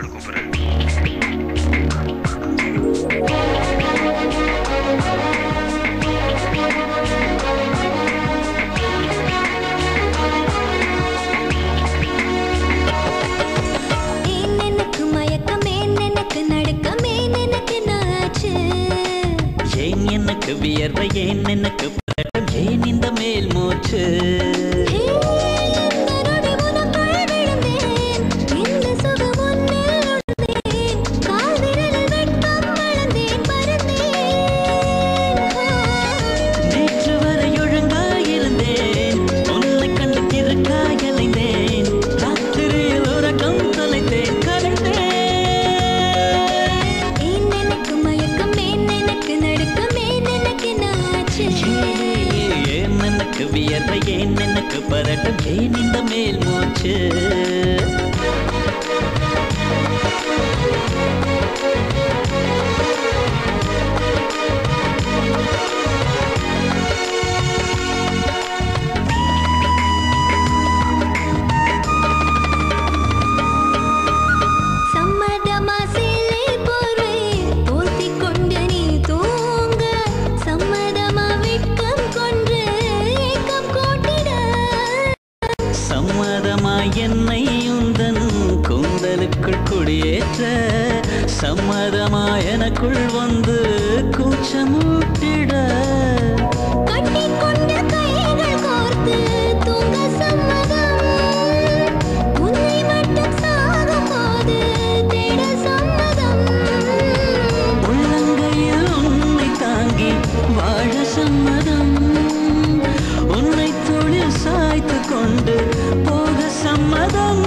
உன்னோட கூப்பிடுறேன். எனக்கு வியர்வை ஏன் எனக்கு பதட்டம் ஏன் இந்த மேல் மூச்சு நேற்று வரை ஒழுங்காயிருந்தேன் உன்னை கண்டு திருக்காயலைந்தேன் ராத்திரியில் உறக்கம் தொலைத்தேன் கலைந்தேன் வியர்வை ஏன் எனக்கு பதட்டம் ஏன் இந்த மேல் மூச்சு என்னை உந்தன் கூந்தலுக்குள் குடியேற்ற சம்மதமா எனக்குள் வந்து கூச்சமூட்டிட உள்ளங்கையில் உன்னை தாங்கி வாழ சம்மதம் உன்னை தொழில் சாய்த்து கொண்டு போக சம்மதம்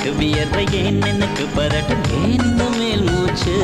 எனக்கு வியர்வை ஏன் எனக்கு பதட்டம் ஏன் இந்த மேல் மூச்சு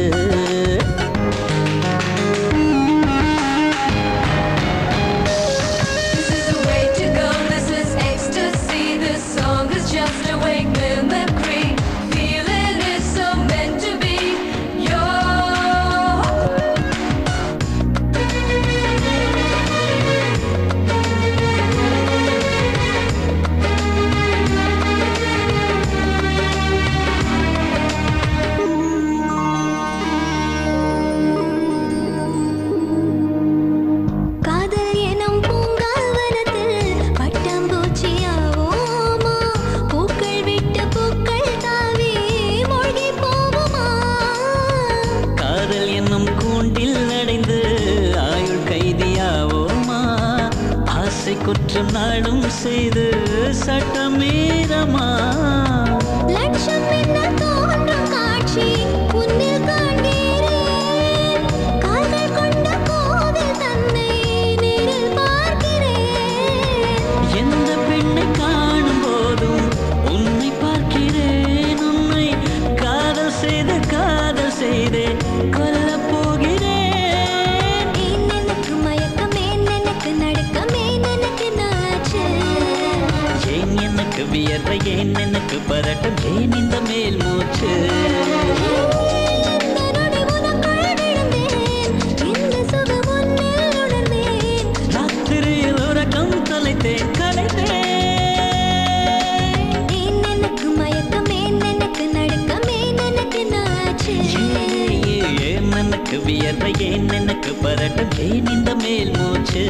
குற்றம் நாளும் செய்து சட்டமீறமா லட்சம் என்ன தோன்றும் காட்சி உன்னில் காண்கிறேன் கால்கள் கொண்ட கோவில் தன்னை நேரில் பார்க்கிறேன் எந்த பெண்ணை காணும் போதும் உன்னை பார்க்கிறேன் உன்னை காதல் செய்தே கொல்ல போகிறேன் வியர்வை ஏன் எனக்கு பதட்டம் ஏன் இந்த மேல் மூச்சு ராத்திரியில் உறக்கம் தொலைத்தேன் கலைந்தேன் ஏன் எனக்கு வியர்வை ஏன் எனக்கு பதட்டம் ஏன் இந்த மேல் மூச்சு